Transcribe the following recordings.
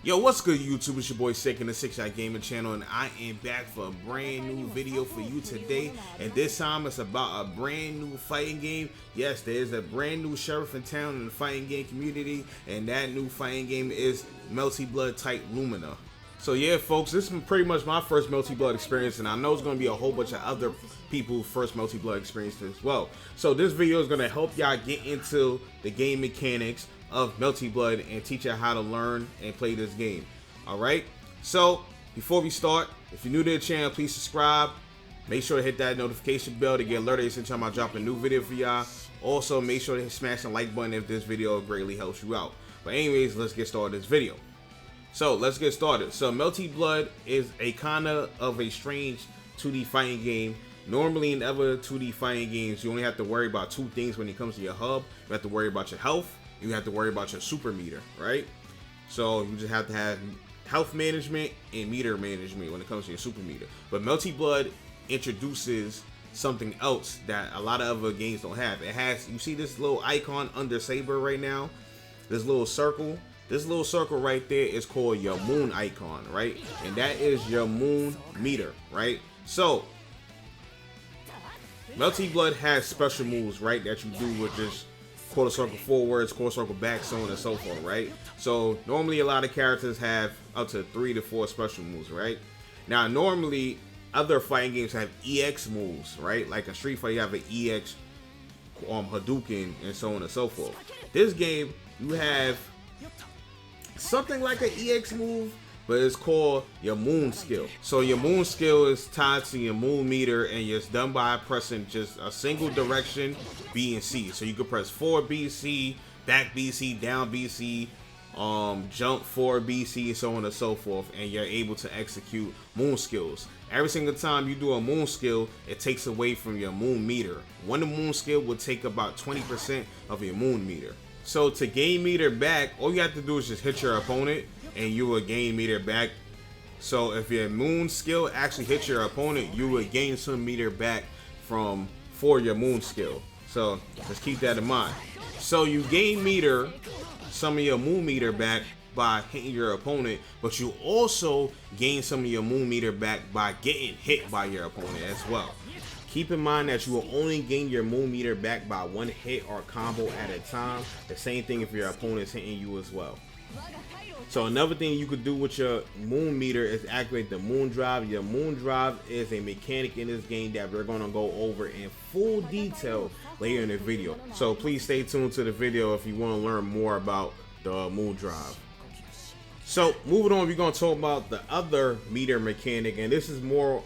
Yo, what's good, YouTube? It's your boy Sick in the 6-Shot Gaming channel, and I am back for a brand new video for you today. And this time it's about a brand new fighting game. Yes, there's a brand new sheriff in town in the fighting game community, and that new fighting game is Melty Blood type Lumina. So yeah, folks, this is pretty much my first Melty Blood experience, and I know it's going to be a whole bunch of other people's first Melty Blood experience as well. So this video is going to help y'all get into the game mechanics of Melty Blood and teach you how to learn and play this game. Alright, so before we start, if you're new to the channel, please subscribe. Make sure to hit that notification bell to get alerted every time I drop a new video for y'all. Also, make sure to smash the like button if this video greatly helps you out. But anyways, let's get started this video. So let's get started. So Melty Blood is a kind of a strange 2D fighting game. Normally in other 2D fighting games, you only have to worry about two things when it comes to your hub. You have to worry about your health. You have to worry about your super meter, right? So you just have to have health management and meter management when it comes to your super meter. But Melty Blood introduces something else that a lot of other games don't have. It has, you see this little icon under Saber right now? This little circle? This little circle right there is called your moon icon, right? And that is your moon meter, right? So Melty Blood has special moves, right, that you do with this quarter circle forwards, quarter circle back, so on and so forth, right? So normally a lot of characters have up to 3 to 4 special moves, right? Now normally other fighting games have EX moves, right? Like in Street Fighter you have an EX Hadouken and so on and so forth. This game you have something like an EX move, but it's called your moon skill. So your moon skill is tied to your moon meter, and it's done by pressing just a single direction, B and C. So you can press forward BC, back BC, down BC, jump forward BC, so on and so forth, and you're able to execute moon skills. Every single time you do a moon skill, it takes away from your moon meter. One moon skill will take about 20% of your moon meter. So to gain meter back, all you have to do is just hit your opponent, and you will gain meter back. So if your moon skill actually hits your opponent, you will gain some meter back for your moon skill. So just keep that in mind. So you gain meter, some of your moon meter back by hitting your opponent, but you also gain some of your moon meter back by getting hit by your opponent as well. Keep in mind that you will only gain your moon meter back by one hit or combo at a time. The same thing if your opponent is hitting you as well. So another thing you could do with your moon meter is activate the moon drive. Your moon drive is a mechanic in this game that we're going to go over in full detail later in the video. So please stay tuned to the video if you want to learn more about the moon drive. So moving on, we're going to talk about the other meter mechanic, and this is more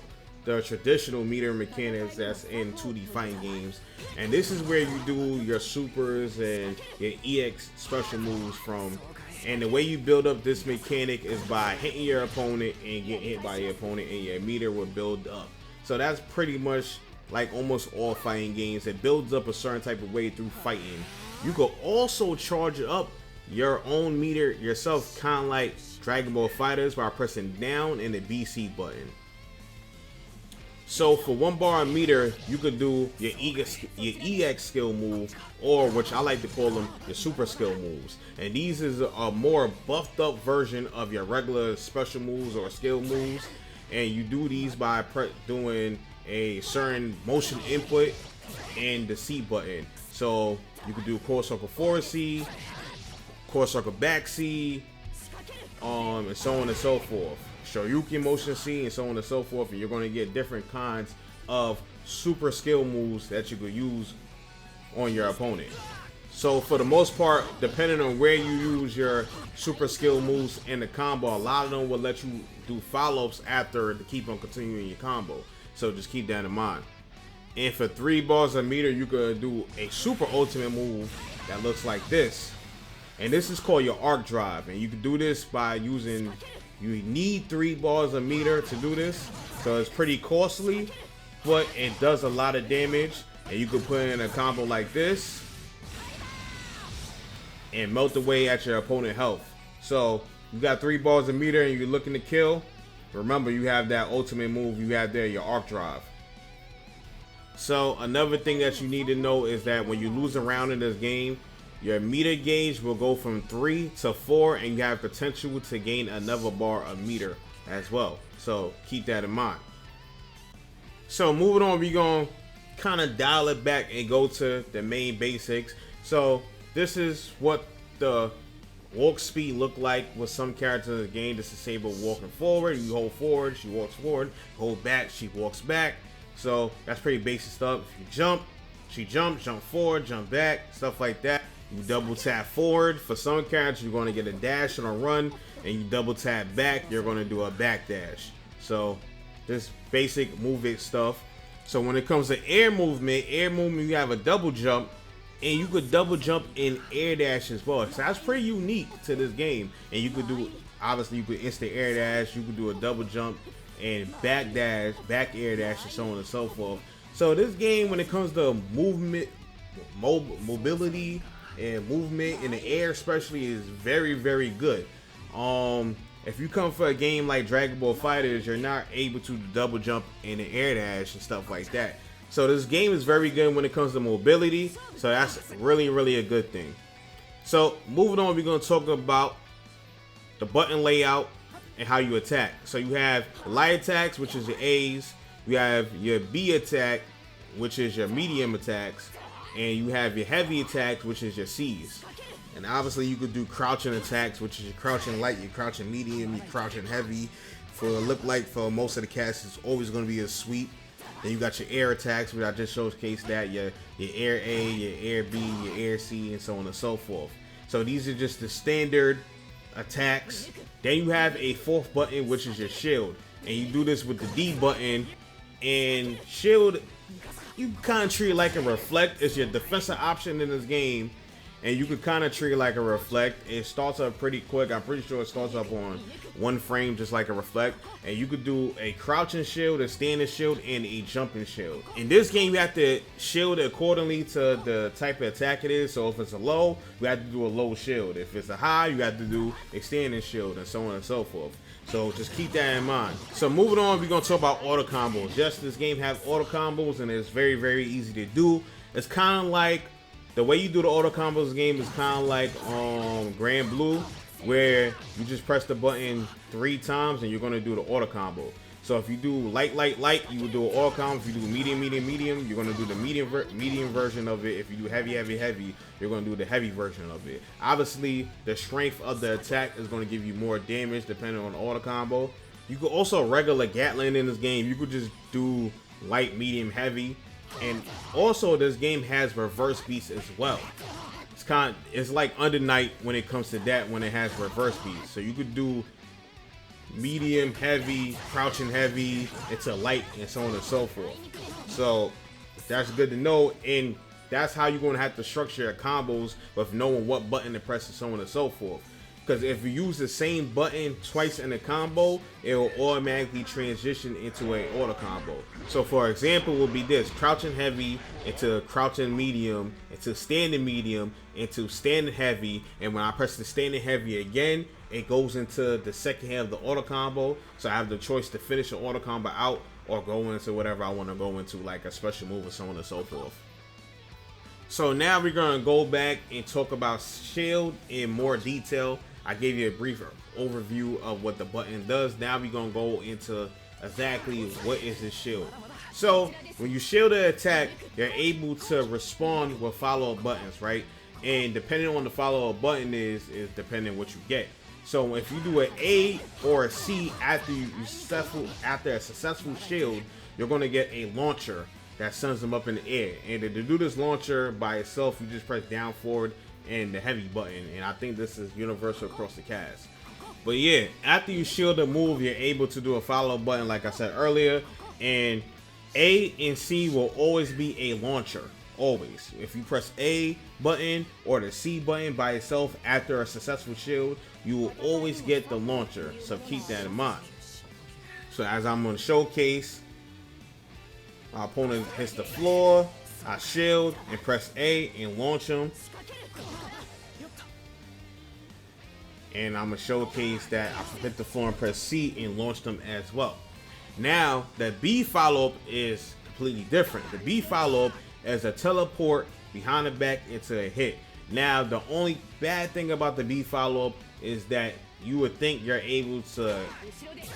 the traditional meter mechanics that's in 2D fighting games. And this is where you do your supers and your EX special moves from. And the way you build up this mechanic is by hitting your opponent and getting hit by your opponent, and your meter will build up. So that's pretty much like almost all fighting games. It builds up a certain type of way through fighting. You could also charge up your own meter yourself, kind of like Dragon Ball FighterZ, by pressing down and the BC button. So for 1 bar of meter, you could do your EX skill move, or which I like to call them your super skill moves. And these is a more buffed up version of your regular special moves or skill moves. And you do these by doing a certain motion input and the C button. So you could do quarter circle forward C, quarter circle back C, and so on and so forth. Shoryuken motion C, and so on and so forth, and you're going to get different kinds of super skill moves that you could use on your opponent. So for the most part, depending on where you use your super skill moves in the combo, a lot of them will let you do follow-ups after to keep on continuing your combo. So just keep that in mind. And for 3 bars of meter, you could do a super ultimate move that looks like this. And this is called your arc drive, and you can do this by using, you need 3 bars of meter to do this, so it's pretty costly, but it does a lot of damage. And you can put in a combo like this and melt away at your opponent health. So you got 3 bars of meter and you're looking to kill. Remember, you have that ultimate move you have there, your arc drive. So another thing that you need to know is that when you lose a round in this game, your meter gauge will go from 3 to 4, and you have potential to gain another bar of meter as well. So keep that in mind. So moving on, we're going to kind of dial it back and go to the main basics. So this is what the walk speed look like with some characters in the game. This is Saber walking forward. You hold forward, she walks forward. Hold back, she walks back. So that's pretty basic stuff. If you jump, she jumps, jump forward, jump back, stuff like that. You double tap forward. For some characters, you're going to get a dash and a run, and you double tap back, you're going to do a back dash. So this basic movement stuff. So when it comes to air movement, you have a double jump, and you could double jump in air dash as well. So that's pretty unique to this game. And you could do, obviously you could instant air dash, you could do a double jump and back dash, back air dash, and so on and so forth. So this game, when it comes to movement, mobility and movement in the air especially, is very, very good. If you come for a game like Dragon Ball FighterZ, you're not able to double jump in the air dash and stuff like that. So this game is very good when it comes to mobility. So that's really, really a good thing. So moving on, we're going to talk about the button layout and how you attack. So you have light attacks, which is your A's. You have your B attack, which is your medium attacks. And you have your heavy attacks, which is your C's. And obviously you could do crouching attacks, which is your crouching light, your crouching medium, your crouching heavy. For it look like for most of the cast, it's always going to be a sweep. Then you got your air attacks, which I just showcased that, your air A, your air B, your air C, and so on and so forth. So these are just the standard attacks. Then you have a fourth button, which is your shield. And you do this with the D button. And shield, you kind of treat it like a reflect. It's your defensive option in this game. And you could kind of treat it like a reflect. It starts up pretty quick. I'm pretty sure it starts up on 1 frame, just like a reflect. And you could do a crouching shield, a standing shield, and a jumping shield. In this game, you have to shield accordingly to the type of attack it is. So if it's a low, you have to do a low shield. If it's a high, you have to do a standing shield, and so on and so forth. So just keep that in mind. So moving on, we're going to talk about auto combos. Yes, this game has auto combos, and it's very, very easy to do. It's kind of like, the way you do the auto combos game is kind of like Grand Blue, where you just press the button 3 times and you're going to do the auto combo. So if you do light, you will do an auto combo. If you do medium, you're going to do the medium version of it. If you do heavy, you're going to do the heavy version of it. Obviously, the strength of the attack is going to give you more damage depending on the auto combo. You could also regular Gatling in this game. You could just do light, medium, heavy. And also this game has reverse beats as well. It's like Under Night when it comes to that, when it has reverse beats. So you could do medium, heavy, crouching heavy, into light, and so on and so forth. So that's good to know, and that's how you're going to have to structure your combos with knowing what button to press and so on and so forth. Because if you use the same button twice in a combo, it will automatically transition into an auto combo. So for example, will be this: crouching heavy into crouching medium, into standing medium, into standing heavy. And when I press the standing heavy again, it goes into the second half of the auto combo. So I have the choice to finish the auto combo out or go into whatever I want to go into, like a special move or so on and so forth. So now we're going to go back and talk about shield in more detail. I gave you a brief overview of what the button does. Now we're going to go into exactly what is this shield. So when you shield an attack, you're able to respond with follow-up buttons, right? And depending on the follow-up button is depending on what you get. So if you do an A or a C after a successful shield, you're going to get a launcher that sends them up in the air. And to do this launcher by itself, you just press down, forward, and the heavy button. And I think this is universal across the cast. But yeah, after you shield a move, you're able to do a follow-up button like I said earlier. And A and C will always be a launcher. Always. If you press A button or the C button by itself after a successful shield, you will always get the launcher. So keep that in mind. So as I'm going to showcase, my opponent hits the floor, I shield and press A and launch him. And I'm going to showcase that I hit the floor and press C and launch them as well. Now, the B follow-up is completely different. The B follow-up is a teleport behind the back into a hit. Now, the only bad thing about the B follow-up is that you would think you're able to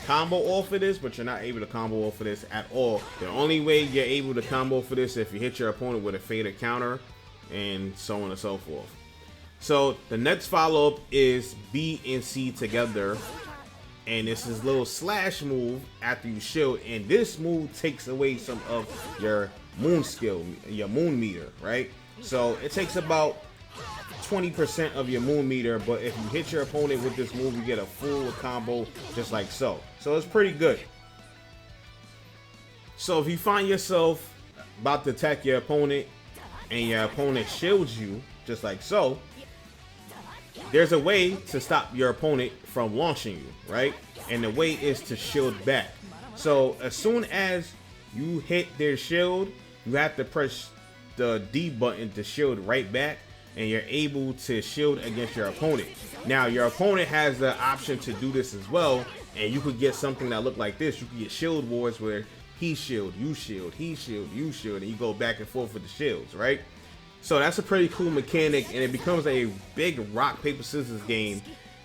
combo off of this, but you're not able to combo off of this at all. The only way you're able to combo for this is if you hit your opponent with a faded counter, and so on and so forth. So the next follow-up is B and C together, and this is little slash move after you shield, and this move takes away some of your moon skill, your moon meter, right? So it takes about 20% of your moon meter, but if you hit your opponent with this move, you get a full combo just like so. So it's pretty good. So if you find yourself about to attack your opponent and your opponent shields you just like so, there's a way to stop your opponent from launching you, right? And the way is to shield back. So as soon as you hit their shield, you have to press the D button to shield right back, and you're able to shield against your opponent. Now your opponent has the option to do this as well, and you could get something that look like this. You could get shield wars where he shield, you shield, he shield, you shield, and you go back and forth with the shields, right? So that's a pretty cool mechanic, and it becomes a big rock paper scissors game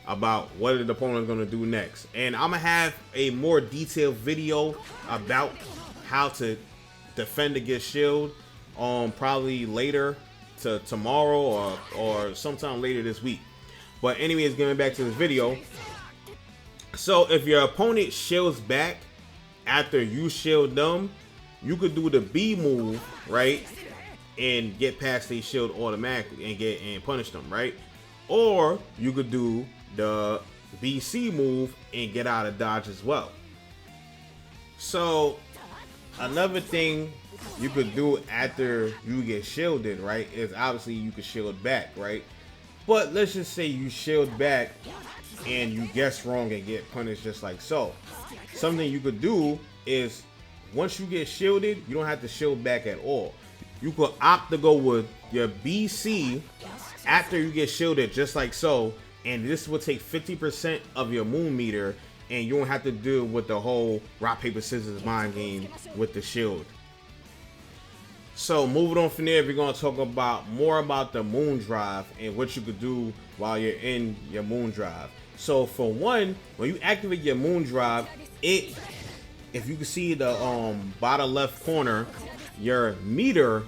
about what the opponent is going to do next. And I'm gonna have a more detailed video about how to defend against shield probably later to tomorrow or sometime later this week. But anyways, getting back to this video. So if your opponent shields back after you shield them, you could do the B move, right, and get past their shield automatically and punish them, right? Or you could do the BC move and get out of dodge as well. So another thing you could do after you get shielded, right, is obviously you could shield back, right? But let's just say you shield back and you guess wrong and get punished just like so. Something you could do is once you get shielded, you don't have to shield back at all. You could opt to go with your BC after you get shielded just like so, and this will take 50% of your moon meter, and you don't have to deal with the whole rock paper scissors mind game with the shield. So moving on from there, we're going to talk about more about the moon drive and what you could do while you're in your moon drive. So for one, when you activate your moon drive, if you can see the bottom left corner, your meter,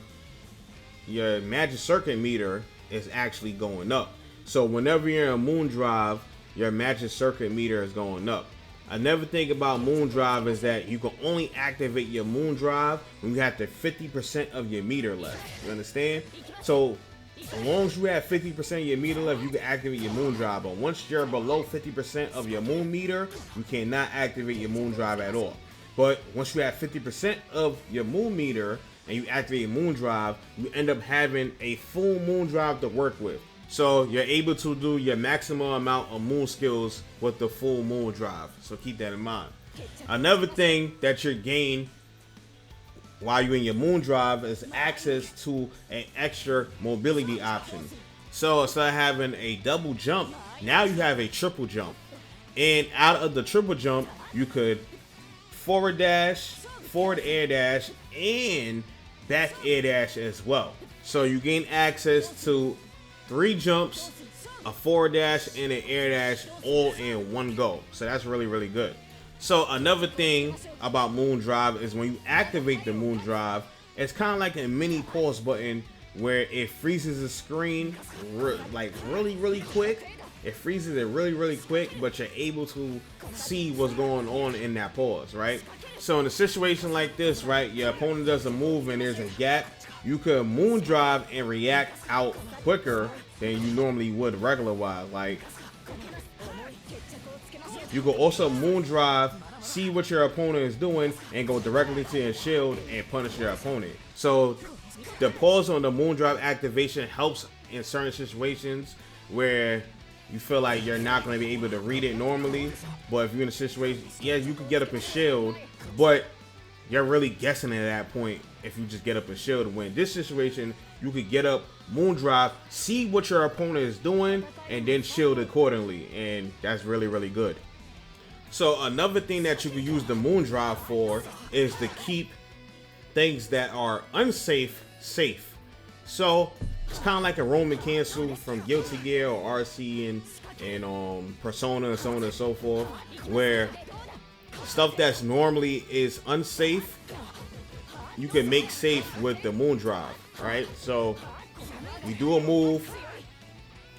your magic circuit meter is actually going up. So whenever you're in a moon drive, your magic circuit meter is going up. Another thing about moon drive is that you can only activate your moon drive when you have the 50% of your meter left. You understand? So as long as you have 50% of your meter left, you can activate your moon drive. But once you're below 50% of your moon meter, you cannot activate your moon drive at all. But once you have 50% of your moon meter and you activate your moon drive, you end up having a full moon drive to work with. So you're able to do your maximum amount of moon skills with the full moon drive. So keep that in mind. Another thing that you gain while you're in your moon drive is access to an extra mobility option. So instead of having a double jump, now you have a triple jump. And out of the triple jump, you could forward dash, forward air dash, and back air dash as well. So you gain access to 3 jumps, a forward dash, and an air dash all in one go. So that's really, really good. So another thing about moon drive is when you activate the moon drive, it's kind of like a mini pause button where it freezes the screen like really quick. It freezes it really quick, but you're able to see what's going on in that pause, right? So in a situation like this, right, your opponent does a move and there's a gap, you could moon drive and react out quicker than you normally would regular wise. Like, you could also moon drive, see what your opponent is doing, and go directly to your shield and punish your opponent. So the pause on the moon drive activation helps in certain situations where you feel like you're not going to be able to read it normally. But if you're in a situation, yeah, you could get up and shield, but you're really guessing at that point if you just get up and shield. When in this situation, you could get up, moon drive, see what your opponent is doing, and then shield accordingly. And that's really good. So another thing that you can use the moon drive for is to keep things that are unsafe safe. So It's kind of like a Roman cancel from Guilty Gear or RC and Persona and so on and so forth, where stuff that's normally is unsafe, you can make safe with the Moon Drive, right? So you do a move,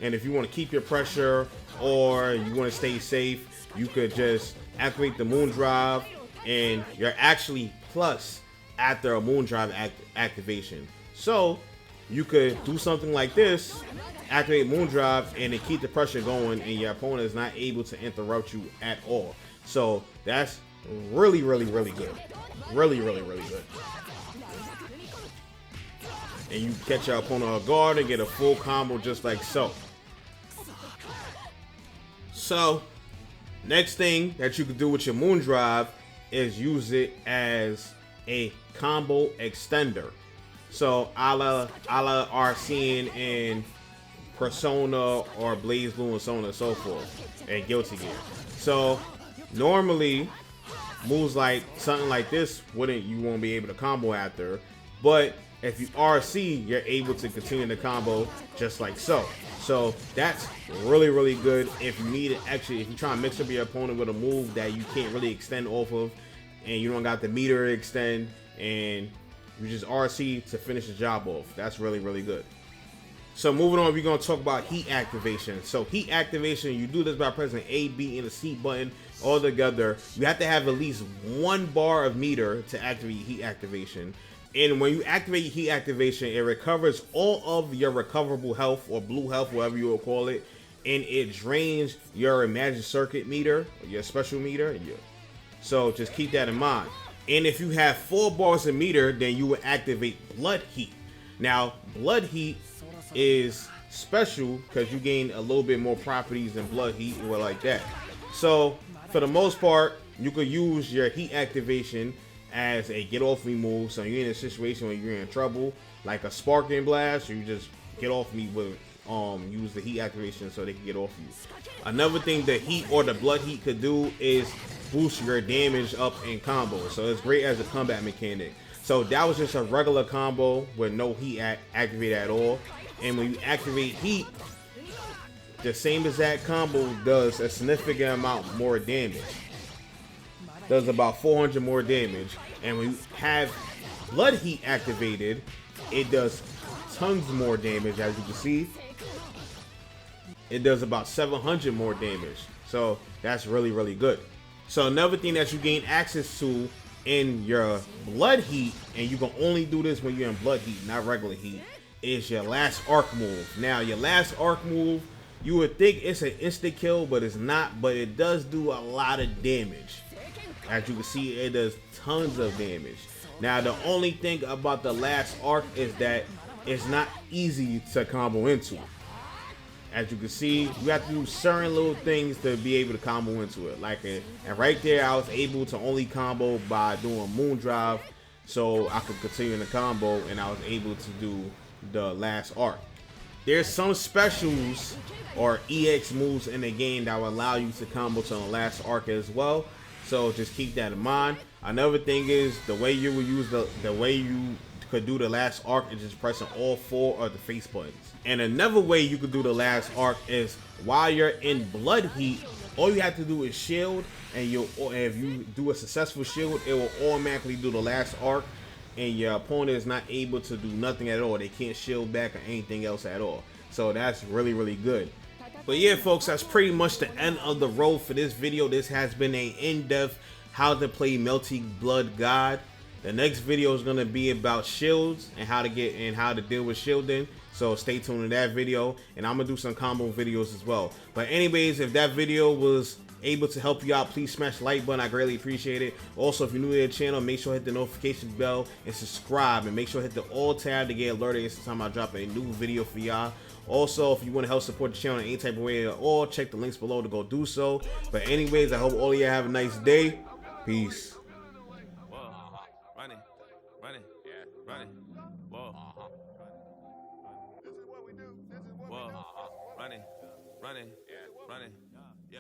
and if you want to keep your pressure or you want to stay safe, you could just activate the Moon Drive, and you're actually plus after a Moon Drive activation. So you could do something like this, activate Moon Drive, and then keep the pressure going, and your opponent is not able to interrupt you at all. So that's really good. Really good. And you catch your opponent off guard and get a full combo just like so. So, next thing that you can do with your Moon Drive is use it as a combo extender. So, a la RC in Persona or Blaze Blue and so on and so forth, and Guilty Gear. So, normally, moves like something like this you won't be able to combo after, but if you RC, you're able to continue the combo just like so. So that's really good if you need it. Actually, if you're trying to mix up your opponent with a move that you can't really extend off of, and you don't got the meter to extend, and you just RC to finish the job off. That's really good. So moving on, we're going to talk about heat activation. So heat activation, you do this by pressing A, B, and the C button all together. You have to have at least 1 bar of meter to activate heat activation. And when you activate heat activation, it recovers all of your recoverable health or blue health, whatever you will call it, and it drains your magic circuit meter, your special meter. So just keep that in mind. And if you have 4 bars of meter, then you will activate blood heat. Now, blood heat is special because you gain a little bit more properties than blood heat or like that. So for the most part, you could use your heat activation as a get off me move. So you're in a situation where you're in trouble, like a sparking blast, or you just get off me with use the heat activation so they can get off you. Another thing the heat or the blood heat could do is boost your damage up in combo. So it's great as a combat mechanic. So that was just a regular combo with no heat activated at all. And when you activate heat, the same exact combo does a significant amount more damage. Does about 400 more damage. And when you have blood heat activated, it does tons more damage. As you can see, it does about 700 more damage. So that's really good. So another thing that you gain access to in your blood heat, and you can only do this when you're in blood heat, not regular heat, is your last arc move. Now your last arc move, you would think it's an insta kill, but it's not. But it does do a lot of damage. As you can see, it does tons of damage. Now the only thing about the last arc is that it's not easy to combo into. As you can see, you have to do certain little things to be able to combo into it. And right there, I was able to only combo by doing Moon Drive, so I could continue the combo, and I was able to do the last arc. There's some specials or EX moves in the game that will allow you to combo to the last arc as well. So just keep that in mind. Another thing is the way you will use the way you could do the last arc is just pressing all 4 of the face buttons. And another way you could do the last arc is while you're in blood heat, all you have to do is shield, and if you do a successful shield, it will automatically do the last arc, and your opponent is not able to do nothing at all. They can't shield back or anything else at all. So that's really good. But yeah, folks, that's pretty much the end of the road for this video. This has been an in-depth how to play Melty Blood God. The next video is going to be about shields and how to deal with shielding. So stay tuned to that video, and I'm gonna do some combo videos as well. But anyways, if that video was able to help you out, please smash the like button. I greatly appreciate it. Also, if you're new to the channel, make sure to hit the notification bell and subscribe, and make sure to hit the all tab to get alerted every time I drop a new video for y'all. Also, if you want to help support the channel in any type of way at all, check the links below to go do so. But anyways, I hope all of you have a nice day. Peace. Running, yeah.